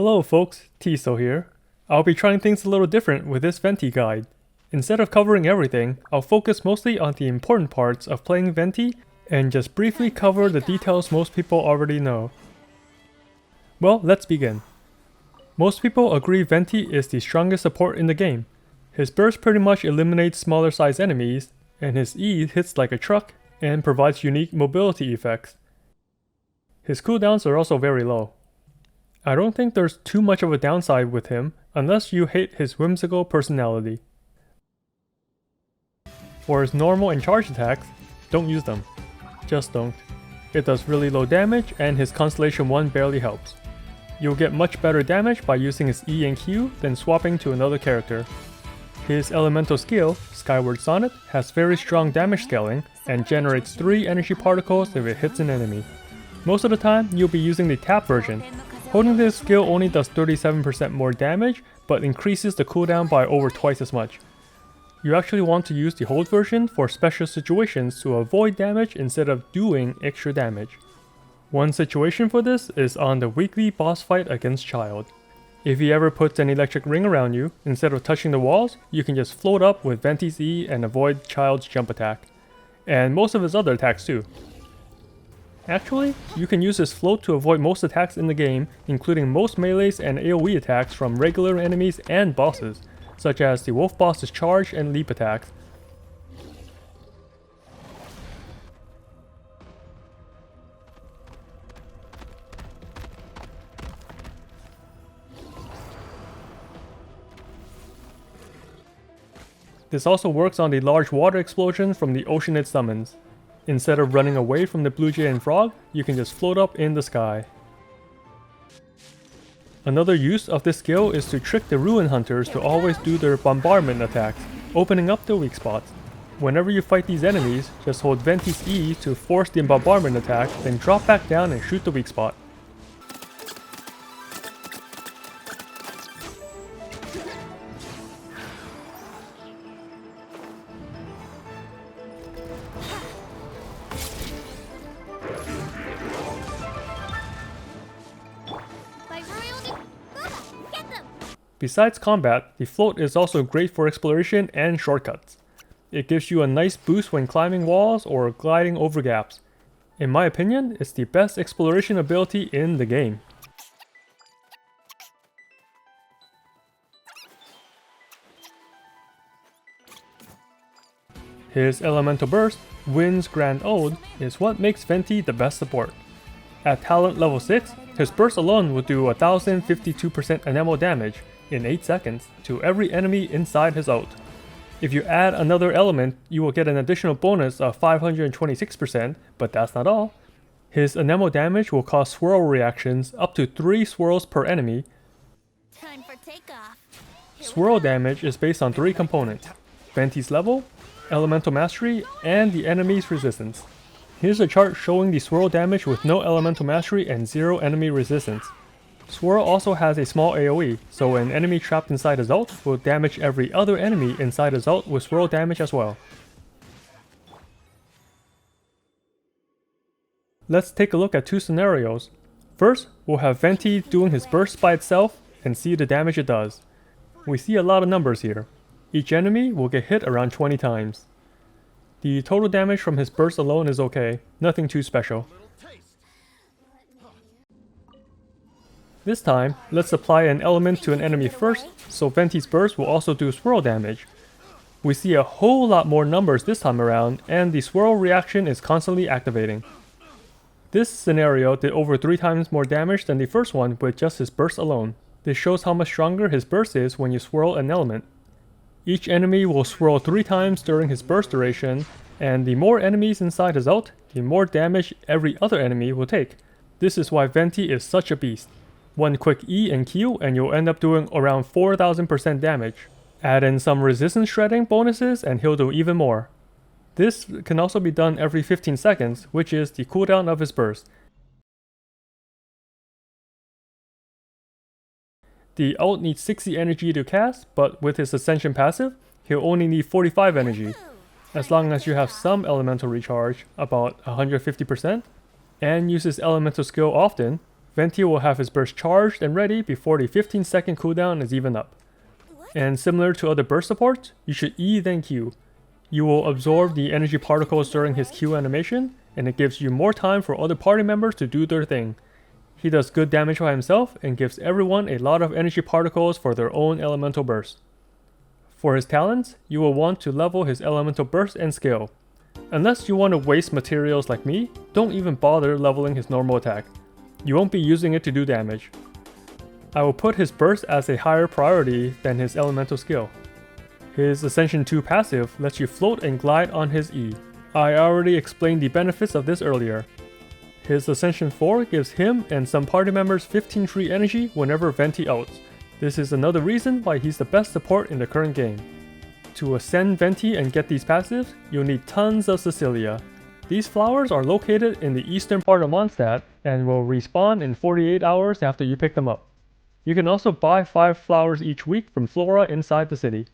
Hello folks, Tiso here. I'll be trying things a little different with this Venti guide. Instead of covering everything, I'll focus mostly on the important parts of playing Venti and just briefly cover the details most people already know. Well, let's begin. Most people agree Venti is the strongest support in the game. His burst pretty much eliminates smaller size enemies, and his E hits like a truck and provides unique mobility effects. His cooldowns are also very low. I don't think there's too much of a downside with him unless you hate his whimsical personality. For his normal and charge attacks, don't use them. Just don't. It does really low damage and his Constellation 1 barely helps. You'll get much better damage by using his E and Q than swapping to another character. His elemental skill, Skyward Sonnet, has very strong damage scaling and generates 3 energy particles if it hits an enemy. Most of the time, you'll be using the tap version. Holding this skill only does 37% more damage, but increases the cooldown by over twice as much. You actually want to use the hold version for special situations to avoid damage instead of doing extra damage. One situation for this is on the weekly boss fight against Child. If he ever puts an electric ring around you, instead of touching the walls, you can just float up with Venti's E and avoid Child's jump attack. And most of his other attacks too. Actually, you can use his float to avoid most attacks in the game, including most melees and AoE attacks from regular enemies and bosses, such as the wolf boss's charge and leap attacks. This also works on the large water explosions from the ocean it summons. Instead of running away from the blue jay and frog, you can just float up in the sky. Another use of this skill is to trick the ruin hunters to always do their bombardment attacks, opening up the weak spots. Whenever you fight these enemies, just hold Venti's E to force the bombardment attack, then drop back down and shoot the weak spot. Besides combat, the float is also great for exploration and shortcuts. It gives you a nice boost when climbing walls or gliding over gaps. In my opinion, it's the best exploration ability in the game. His elemental burst, Wind's Grand Ode, is what makes Venti the best support. At talent level 6, his burst alone will do 1052% enamel damage in 8 seconds to every enemy inside his ult. If you add another element, you will get an additional bonus of 526%, but that's not all. His enamel damage will cause swirl reactions up to 3 swirls per enemy. Time for takeoff. Swirl damage is based on 3 components: Venti's level, elemental mastery, and the enemy's resistance. Here's a chart showing the swirl damage with no elemental mastery and 0 enemy resistance. Swirl also has a small AoE, so an enemy trapped inside his ult will damage every other enemy inside his ult with swirl damage as well. Let's take a look at 2 scenarios. First, we'll have Venti doing his burst by itself and see the damage it does. We see a lot of numbers here. Each enemy will get hit around 20 times. The total damage from his burst alone is okay, nothing too special. This time, let's apply an element to an enemy first, so Venti's burst will also do swirl damage. We see a whole lot more numbers this time around, and the swirl reaction is constantly activating. This scenario did over 3 times more damage than the first one with just his burst alone. This shows how much stronger his burst is when you swirl an element. Each enemy will swirl 3 times during his burst duration, and the more enemies inside his ult, the more damage every other enemy will take. This is why Venti is such a beast. One quick E and Q and you'll end up doing around 4000% damage. Add in some resistance shredding bonuses and he'll do even more. This can also be done every 15 seconds, which is the cooldown of his burst. The ult needs 60 energy to cast, but with his Ascension passive, he'll only need 45 energy. As long as you have some elemental recharge, about 150%, and use his elemental skill often, Venti will have his burst charged and ready before the 15-second cooldown is even up. And similar to other burst supports, you should E then Q. You will absorb the energy particles during his Q animation, and it gives you more time for other party members to do their thing. He does good damage by himself and gives everyone a lot of energy particles for their own elemental burst. For his talents, you will want to level his elemental burst and skill. Unless you want to waste materials like me, don't even bother leveling his normal attack. You won't be using it to do damage. I will put his burst as a higher priority than his elemental skill. His Ascension 2 passive lets you float and glide on his E. I already explained the benefits of this earlier. His Ascension 4 gives him and some party members 15 free energy whenever Venti ults. This is another reason why he's the best support in the current game. To ascend Venti and get these passives, you'll need tons of Cecilia. These flowers are located in the eastern part of Mondstadt and will respawn in 48 hours after you pick them up. You can also buy 5 flowers each week from Flora inside the city.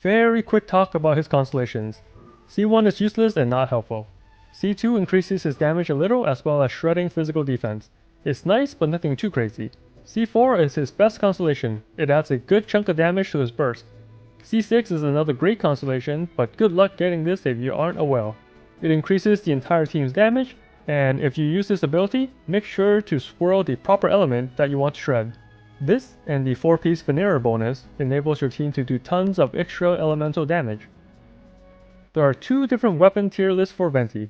Very quick talk about his constellations. C1 is useless and not helpful. C2 increases his damage a little as well as shredding physical defense. It's nice but nothing too crazy. C4 is his best constellation. It adds a good chunk of damage to his burst. C6 is another great constellation, but good luck getting this if you aren't a whale. It increases the entire team's damage, and if you use this ability, make sure to swirl the proper element that you want to shred. This and the 4-piece Veneer bonus enables your team to do tons of extra elemental damage. There are 2 different weapon tier lists for Venti.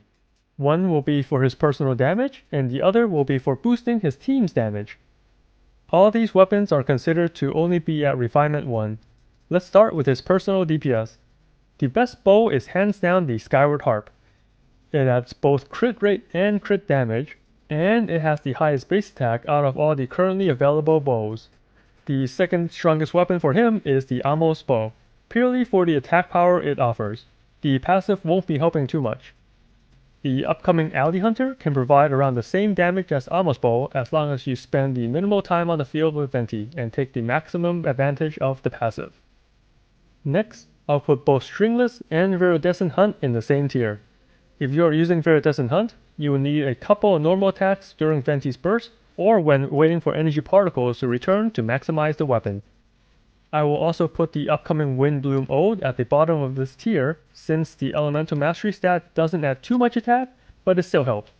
One will be for his personal damage, and the other will be for boosting his team's damage. All these weapons are considered to only be at Refinement 1. Let's start with his personal DPS. The best bow is hands down the Skyward Harp. It adds both crit rate and crit damage, and it has the highest base attack out of all the currently available bows. The second strongest weapon for him is the Amos bow, purely for the attack power it offers. The passive won't be helping too much. The upcoming Alley Hunter can provide around the same damage as Amos bow as long as you spend the minimal time on the field with Venti and take the maximum advantage of the passive. Next, I'll put both Stringless and Viridescent Hunt in the same tier. If you are using Viridescent Hunt, you will need a couple of normal attacks during Venti's burst or when waiting for energy particles to return to maximize the weapon. I will also put the upcoming Windbloom Ode at the bottom of this tier since the Elemental Mastery stat doesn't add too much attack, but it still helps.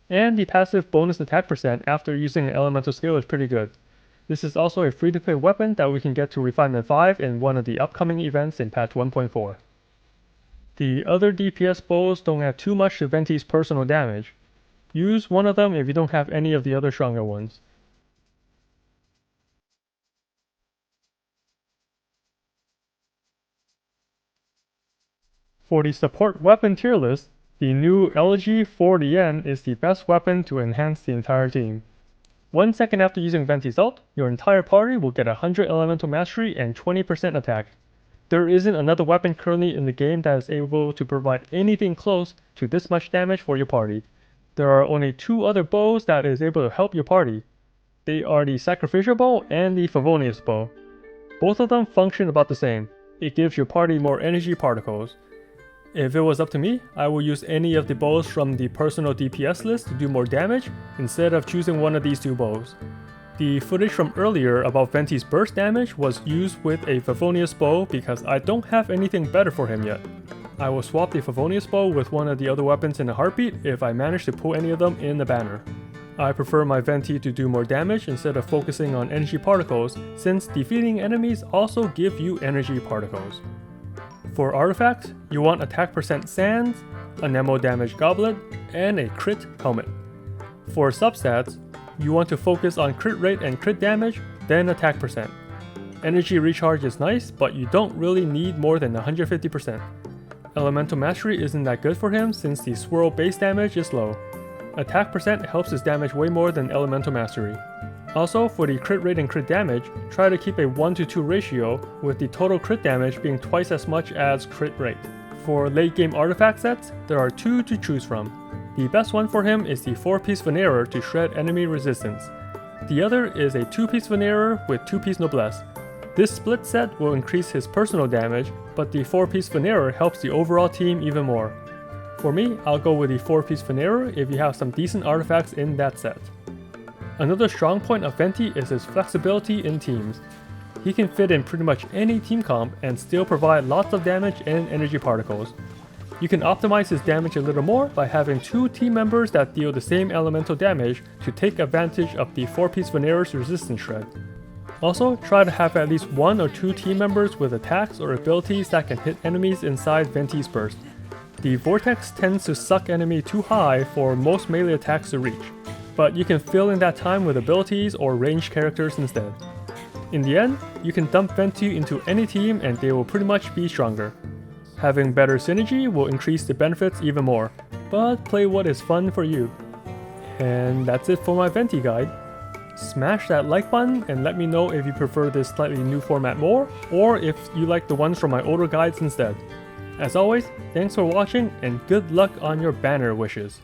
And the passive bonus attack percent after using an elemental skill is pretty good. This is also a free-to-play weapon that we can get to Refinement 5 in one of the upcoming events in patch 1.4. The other DPS bows don't add too much to Venti's personal damage. Use one of them if you don't have any of the other stronger ones. For the support weapon tier list, the new Elegy 40N is the best weapon to enhance the entire team. 1 second after using Venti's ult, your entire party will get 100 elemental mastery and 20% attack. There isn't another weapon currently in the game that is able to provide anything close to this much damage for your party. There are only 2 other bows that is able to help your party. They are the Sacrificial Bow and the Favonius Bow. Both of them function about the same. It gives your party more energy particles. If it was up to me, I would use any of the bows from the personal DPS list to do more damage instead of choosing one of these 2 bows. The footage from earlier about Venti's burst damage was used with a Favonius bow because I don't have anything better for him yet. I will swap the Favonius bow with one of the other weapons in a heartbeat if I manage to pull any of them in the banner. I prefer my Venti to do more damage instead of focusing on energy particles since defeating enemies also give you energy particles. For artifacts, you want attack percent Sands, a Nemo damage goblet, and a crit helmet. For substats, you want to focus on crit rate and crit damage, then attack percent. Energy recharge is nice, but you don't really need more than 150%. Elemental mastery isn't that good for him since the swirl base damage is low. Attack percent helps his damage way more than elemental mastery. Also, for the crit rate and crit damage, try to keep a 1:2 ratio, with the total crit damage being twice as much as crit rate. For late game artifact sets, there are 2 to choose from. The best one for him is the 4-piece Veneerer to shred enemy resistance. The other is a 2-piece Veneerer with 2-piece Noblesse. This split set will increase his personal damage, but the 4-piece Veneerer helps the overall team even more. For me, I'll go with the 4-piece Venera if you have some decent artifacts in that set. Another strong point of Venti is his flexibility in teams. He can fit in pretty much any team comp and still provide lots of damage and energy particles. You can optimize his damage a little more by having 2 team members that deal the same elemental damage to take advantage of the 4-piece Venera's resistance shred. Also, try to have at least 1 or 2 team members with attacks or abilities that can hit enemies inside Venti's burst. The Vortex tends to suck enemy too high for most melee attacks to reach, but you can fill in that time with abilities or ranged characters instead. In the end, you can dump Venti into any team and they will pretty much be stronger. Having better synergy will increase the benefits even more, but play what is fun for you. And that's it for my Venti guide. Smash that like button and let me know if you prefer this slightly new format more, or if you like the ones from my older guides instead. As always, thanks for watching and good luck on your banner wishes.